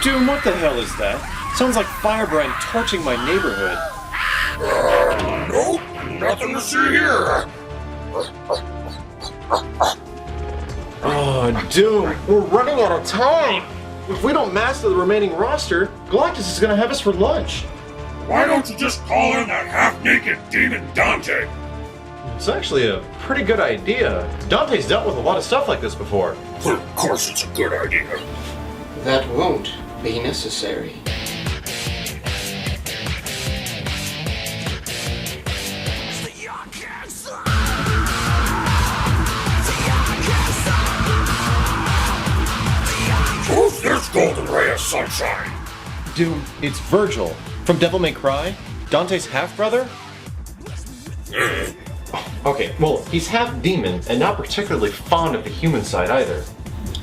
Doom, what the hell is that? Sounds like Firebrand torching my neighborhood. Nope, nothing to see here. Oh, Doom, we're running out of time. If we don't master the remaining roster, Galactus is gonna have us for lunch. Why don't you just call in that half-naked demon Dante? It's actually a pretty good idea. Dante's dealt with a lot of stuff like this before. Of course it's a good idea. That won't be necessary. Who's this golden ray of sunshine? Doom, it's Virgil from Devil May Cry, Dante's half-brother. Okay, well, he's half demon and not particularly fond of the human side either.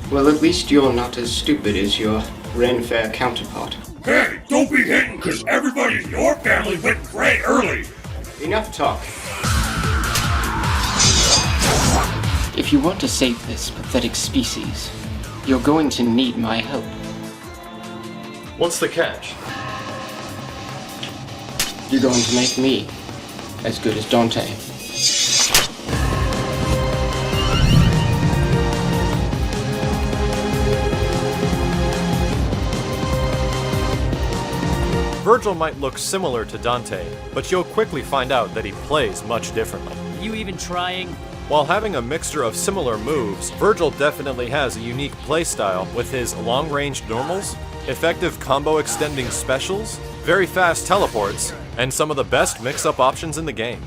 Well, at least you're not as stupid as your Renfair counterpart. Hey, don't be hating because everybody in your family went gray early. Enough talk. If you want to save this pathetic species, you're going to need my help. What's the catch? You're going to make me as good as Dante. Virgil might look similar to Dante, but you'll quickly find out that he plays much differently. You even trying? While having a mixture of similar moves, Virgil definitely has a unique playstyle with his long-range normals, effective combo-extending specials, very fast teleports, and some of the best mix-up options in the game.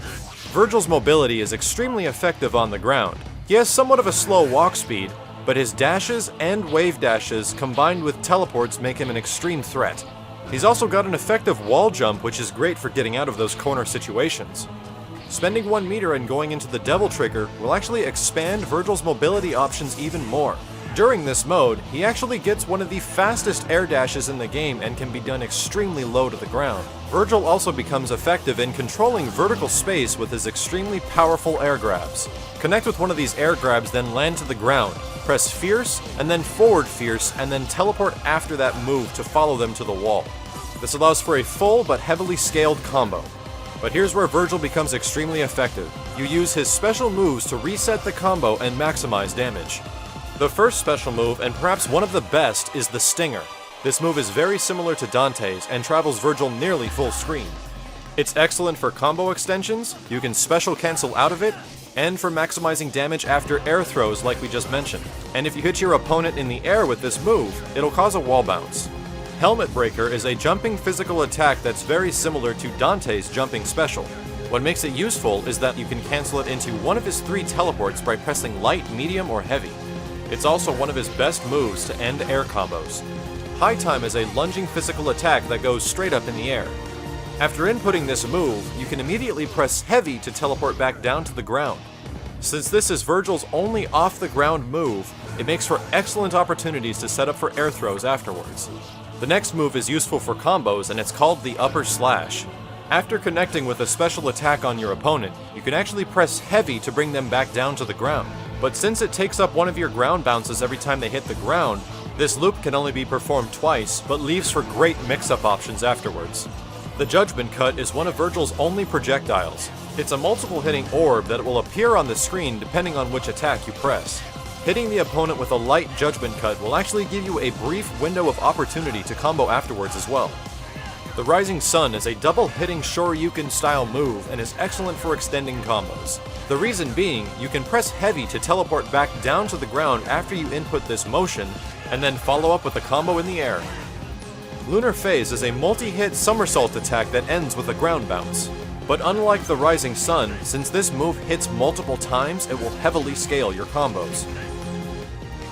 Virgil's mobility is extremely effective on the ground. He has somewhat of a slow walk speed, but his dashes and wave dashes combined with teleports make him an extreme threat. He's also got an effective wall jump, which is great for getting out of those corner situations. Spending 1 meter and going into the Devil Trigger will actually expand Virgil's mobility options even more. During this mode, he actually gets one of the fastest air dashes in the game and can be done extremely low to the ground. Virgil also becomes effective in controlling vertical space with his extremely powerful air grabs. Connect with one of these air grabs, then land to the ground. Press Fierce, and then forward Fierce, and then teleport after that move to follow them to the wall. This allows for a full but heavily scaled combo. But here's where Virgil becomes extremely effective. You use his special moves to reset the combo and maximize damage. The first special move, and perhaps one of the best, is the Stinger. This move is very similar to Dante's and travels Virgil nearly full screen. It's excellent for combo extensions, you can special cancel out of it, and for maximizing damage after air throws like we just mentioned. And if you hit your opponent in the air with this move, it'll cause a wall bounce. Helmet Breaker is a jumping physical attack that's very similar to Dante's jumping special. What makes it useful is that you can cancel it into one of his 3 teleports by pressing light, medium, or heavy. It's also one of his best moves to end air combos. High Time is a lunging physical attack that goes straight up in the air. After inputting this move, you can immediately press heavy to teleport back down to the ground. Since this is Virgil's only off-the-ground move, it makes for excellent opportunities to set up for air throws afterwards. The next move is useful for combos, and it's called the Upper Slash. After connecting with a special attack on your opponent, you can actually press heavy to bring them back down to the ground. But since it takes up one of your ground bounces every time they hit the ground, this loop can only be performed twice, but leaves for great mix-up options afterwards. The Judgment Cut is one of Virgil's only projectiles. It's a multiple hitting orb that will appear on the screen depending on which attack you press. Hitting the opponent with a light Judgment Cut will actually give you a brief window of opportunity to combo afterwards as well. The Rising Sun is a double-hitting Shoryuken-style move and is excellent for extending combos. The reason being, you can press heavy to teleport back down to the ground after you input this motion, and then follow up with a combo in the air. Lunar Phase is a multi-hit somersault attack that ends with a ground bounce. But unlike the Rising Sun, since this move hits multiple times, it will heavily scale your combos.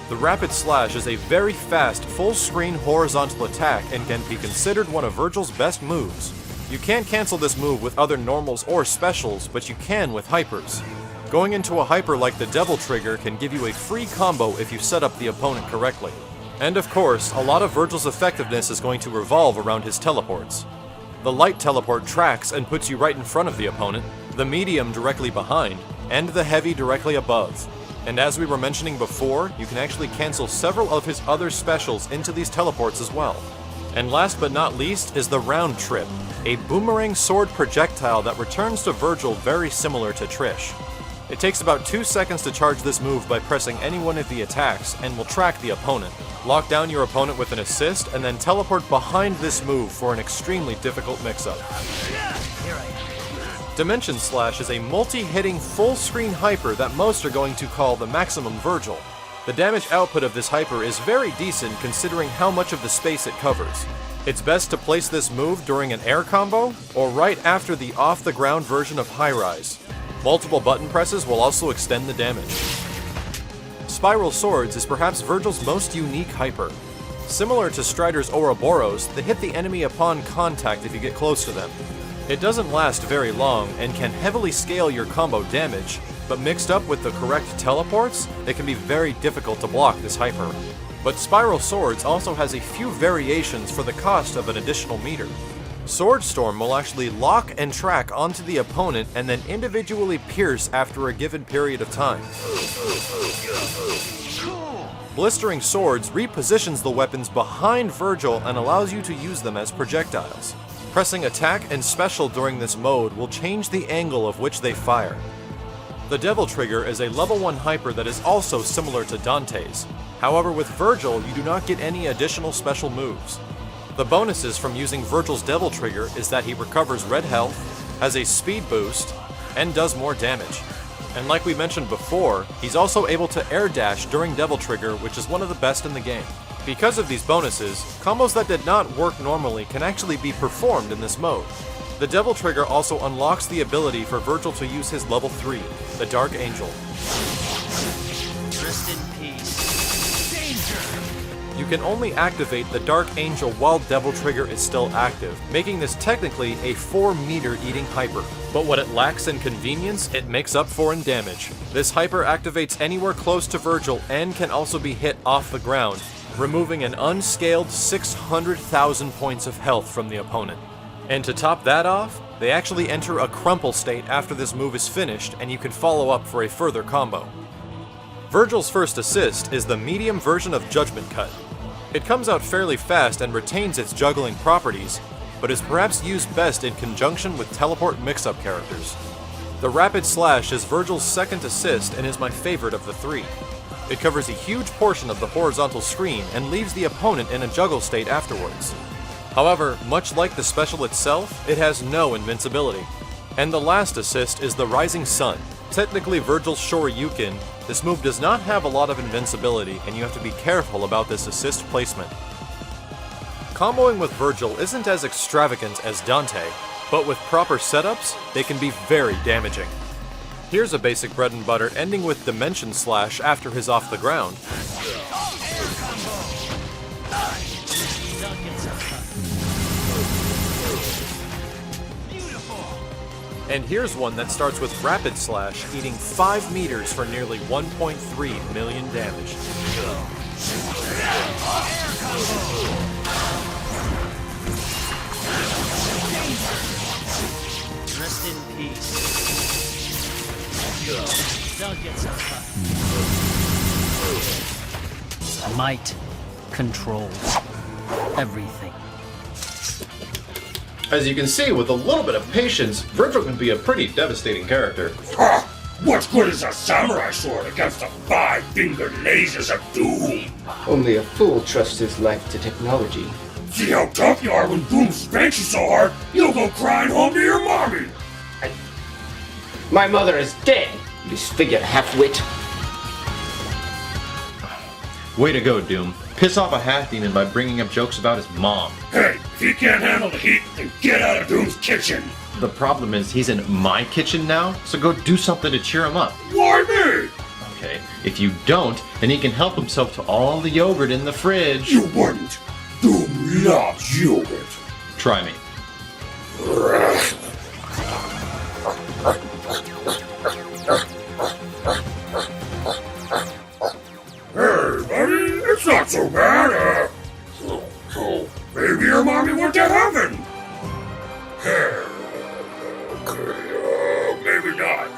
The Rapid Slash is a very fast, full-screen horizontal attack and can be considered one of Virgil's best moves. You can't cancel this move with other normals or specials, but you can with hypers. Going into a hyper like the Devil Trigger can give you a free combo if you set up the opponent correctly. And of course, a lot of Virgil's effectiveness is going to revolve around his teleports. The light teleport tracks and puts you right in front of the opponent, the medium directly behind, and the heavy directly above. And as we were mentioning before, you can actually cancel several of his other specials into these teleports as well. And last but not least is the Round Trip, a boomerang sword projectile that returns to Virgil very similar to Trish. It takes about 2 seconds to charge this move by pressing any one of the attacks and will track the opponent. Lock down your opponent with an assist and then teleport behind this move for an extremely difficult mix-up. Dimension Slash is a multi-hitting full-screen hyper that most are going to call the Maximum Virgil. The damage output of this hyper is very decent considering how much of the space it covers. It's best to place this move during an air combo or right after the off-the-ground version of High Rise. Multiple button presses will also extend the damage. Spiral Swords is perhaps Virgil's most unique hyper. Similar to Strider's Ouroboros, they hit the enemy upon contact if you get close to them. It doesn't last very long and can heavily scale your combo damage, but mixed up with the correct teleports, it can be very difficult to block this hyper. But Spiral Swords also has a few variations for the cost of an additional meter. Sword Storm will actually lock and track onto the opponent and then individually pierce after a given period of time. Blistering Swords repositions the weapons behind Virgil and allows you to use them as projectiles. Pressing attack and special during this mode will change the angle of which they fire. The Devil Trigger is a level 1 hyper that is also similar to Dante's. However, with Virgil, you do not get any additional special moves. The bonuses from using Virgil's Devil Trigger is that he recovers red health, has a speed boost, and does more damage. And like we mentioned before, he's also able to air dash during Devil Trigger, which is one of the best in the game. Because of these bonuses, combos that did not work normally can actually be performed in this mode. The Devil Trigger also unlocks the ability for Virgil to use his level 3, the Dark Angel. Rest in peace. Danger! You can only activate the Dark Angel while Devil Trigger is still active, making this technically a 4-meter eating hyper. But what it lacks in convenience, it makes up for in damage. This hyper activates anywhere close to Virgil and can also be hit off the ground, removing an unscaled 600,000 points of health from the opponent. And to top that off, they actually enter a crumple state after this move is finished and you can follow up for a further combo. Virgil's first assist is the medium version of Judgment Cut. It comes out fairly fast and retains its juggling properties, but is perhaps used best in conjunction with teleport mix-up characters. The Rapid Slash is Virgil's second assist and is my favorite of the 3. It covers a huge portion of the horizontal screen and leaves the opponent in a juggle state afterwards. However, much like the special itself, it has no invincibility. And the last assist is the Rising Sun. Technically Virgil's Shoryuken, this move does not have a lot of invincibility and you have to be careful about this assist placement. Comboing with Virgil isn't as extravagant as Dante, but with proper setups, they can be very damaging. Here's a basic bread and butter ending with Dimension Slash after his off the ground. And here's one that starts with Rapid Slash, eating 5 meters for nearly 1.3 million damage. Rest in peace. Don't get so far. Might controls everything. As you can see, with a little bit of patience, Virgil can be a pretty devastating character. Ha! What good is a samurai sword against the 5-fingered lasers of doom? Only a fool trusts his life to technology. See how tough you are when Doom spanks you so hard, you'll go crying home to your mommy! My mother is dead, you disfigured half-wit. Way to go, Doom. Piss off a half-demon by bringing up jokes about his mom. Hey, if you can't handle the heat, then get out of Doom's kitchen! The problem is he's in my kitchen now, so go do something to cheer him up. Why me? Okay, if you don't, then he can help himself to all the yogurt in the fridge. You wouldn't. Doom loves yogurt. Try me. Hey, buddy, it's not so bad. Maybe your mommy went to heaven. Maybe not.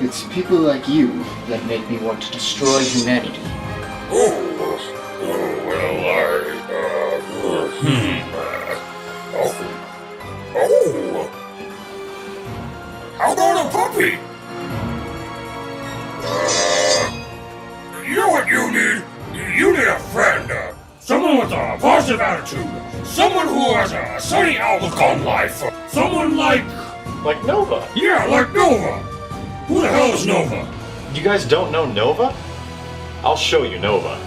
It's people like you that make me want to destroy humanity. How about a puppy? You know what you need? You need a friend. Someone with a positive attitude. Someone who has a sunny outlook on life. Someone like Nova. Yeah, like Nova. Who the hell is Nova? You guys don't know Nova? I'll show you Nova.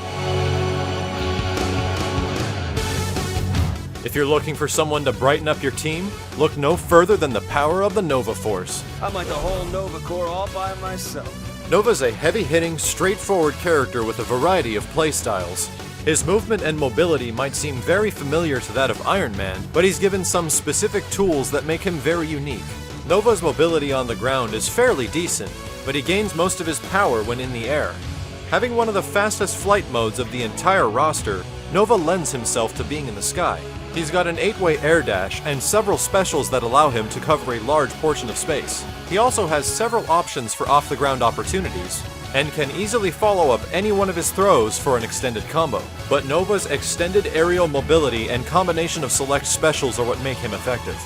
If you're looking for someone to brighten up your team, look no further than the power of the Nova Force. I'm like a whole Nova Corps all by myself. Nova's a heavy-hitting, straightforward character with a variety of playstyles. His movement and mobility might seem very familiar to that of Iron Man, but he's given some specific tools that make him very unique. Nova's mobility on the ground is fairly decent, but he gains most of his power when in the air. Having one of the fastest flight modes of the entire roster, Nova lends himself to being in the sky. He's got an 8-way air dash and several specials that allow him to cover a large portion of space. He also has several options for off-the-ground opportunities, and can easily follow up any one of his throws for an extended combo. But Nova's extended aerial mobility and combination of select specials are what make him effective.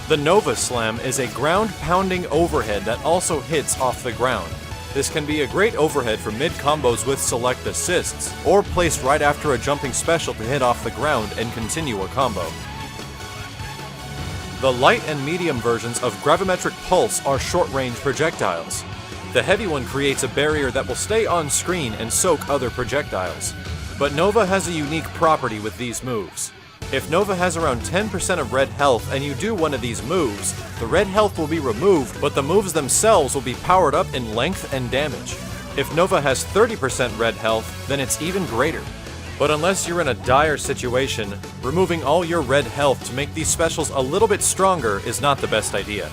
The Nova Slam is a ground-pounding overhead that also hits off the ground. This can be a great overhead for mid-combos with select assists, or placed right after a jumping special to hit off the ground and continue a combo. The light and medium versions of Gravimetric Pulse are short-range projectiles. The heavy one creates a barrier that will stay on screen and soak other projectiles. But Nova has a unique property with these moves. If Nova has around 10% of red health and you do one of these moves, the red health will be removed, but the moves themselves will be powered up in length and damage. If Nova has 30% red health, then it's even greater. But unless you're in a dire situation, removing all your red health to make these specials a little bit stronger is not the best idea.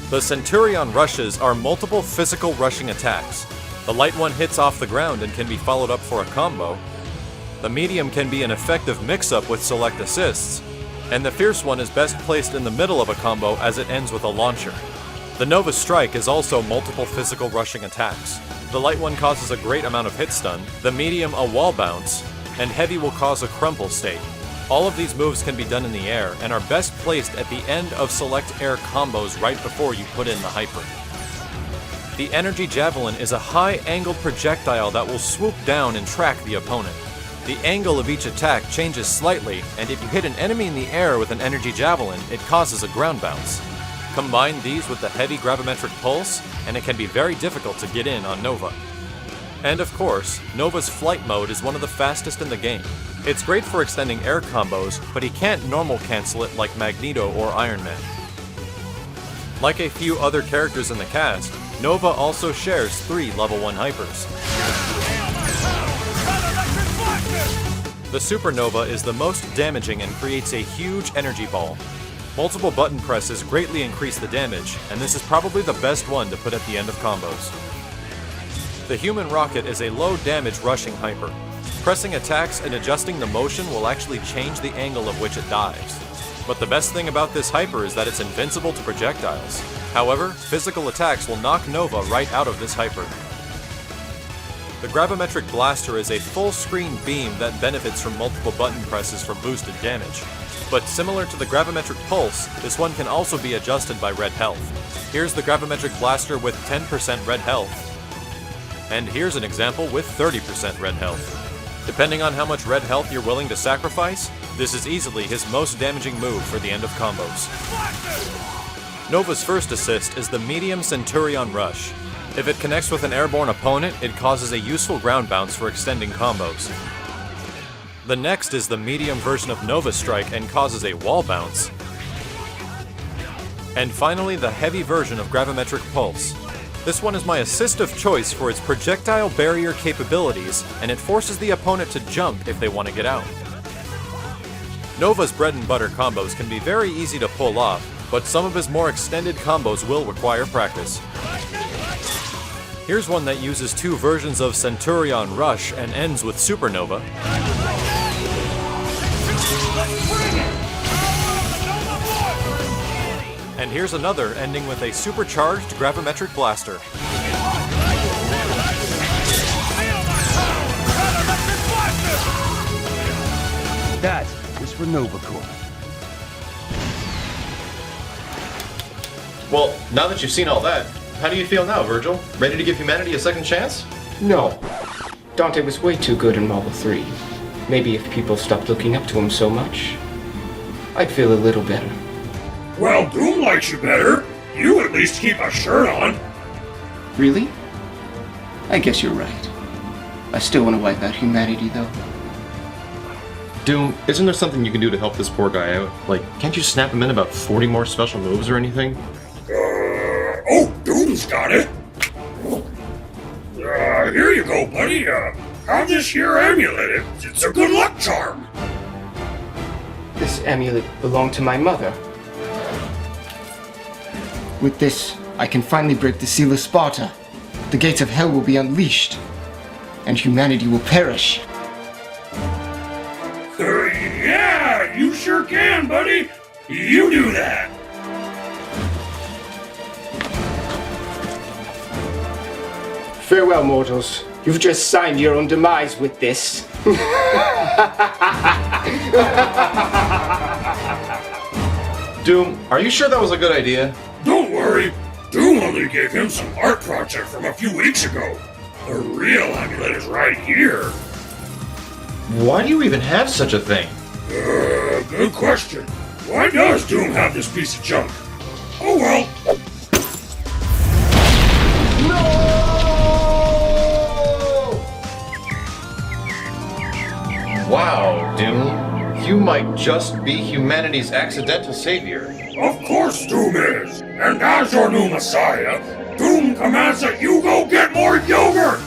The Centurion rushes are multiple physical rushing attacks. The light one hits off the ground and can be followed up for a combo. The medium can be an effective mix-up with select assists, and the fierce one is best placed in the middle of a combo as it ends with a launcher. The Nova Strike is also multiple physical rushing attacks. The light one causes a great amount of hit stun, the medium a wall bounce, and heavy will cause a crumple state. All of these moves can be done in the air and are best placed at the end of select air combos right before you put in the hyper. The Energy Javelin is a high-angled projectile that will swoop down and track the opponent. The angle of each attack changes slightly, and if you hit an enemy in the air with an Energy Javelin, it causes a ground bounce. Combine these with the heavy Gravimetric Pulse, and it can be very difficult to get in on Nova. And of course, Nova's flight mode is one of the fastest in the game. It's great for extending air combos, but he can't normal cancel it like Magneto or Iron Man. Like a few other characters in the cast, Nova also shares 3 level 1 hypers. The Supernova is the most damaging and creates a huge energy ball. Multiple button presses greatly increase the damage, and this is probably the best one to put at the end of combos. The Human Rocket is a low damage rushing hyper. Pressing attacks and adjusting the motion will actually change the angle of which it dives. But the best thing about this hyper is that it's invincible to projectiles. However, physical attacks will knock Nova right out of this hyper. The Gravimetric Blaster is a full-screen beam that benefits from multiple button presses for boosted damage. But similar to the Gravimetric Pulse, this one can also be adjusted by red health. Here's the Gravimetric Blaster with 10% red health. And here's an example with 30% red health. Depending on how much red health you're willing to sacrifice, this is easily his most damaging move for the end of combos. Nova's first assist is the medium Centurion Rush. If it connects with an airborne opponent, it causes a useful ground bounce for extending combos. The next is the medium version of Nova Strike and causes a wall bounce. And finally, the heavy version of Gravimetric Pulse. This one is my assist of choice for its projectile barrier capabilities, and it forces the opponent to jump if they want to get out. Nova's bread and butter combos can be very easy to pull off, but some of his more extended combos will require practice. Here's one that uses 2 versions of Centurion Rush and ends with Supernova. And here's another ending with a supercharged Gravimetric Blaster. That was for Novacore. Well, now that you've seen all that, how do you feel now, Virgil? Ready to give humanity a second chance? No. Dante was way too good in Marvel 3. Maybe if people stopped looking up to him so much, I'd feel a little better. Well, Doom likes you better. You at least keep a shirt on. Really? I guess you're right. I still want to wipe out humanity, though. Doom, isn't there something you can do to help this poor guy out? Like, can't you snap him in about 40 more special moves or anything? Oh, Doom's got it. Here you go, buddy. Have this here amulet. It's a good luck charm. This amulet belonged to my mother. With this, I can finally break the seal of Sparta. The gates of hell will be unleashed, and humanity will perish. Yeah, you sure can, buddy. You do that. Farewell, mortals. You've just signed your own demise with this. Doom, are you sure that was a good idea? Don't worry. Doom only gave him some art project from a few weeks ago. The real amulet is right here. Why do you even have such a thing? Good question. Why does Doom have this piece of junk? Oh well. Wow, Doom. You might just be humanity's accidental savior. Of course Doom is. And as your new messiah, Doom commands that you go get more yogurt.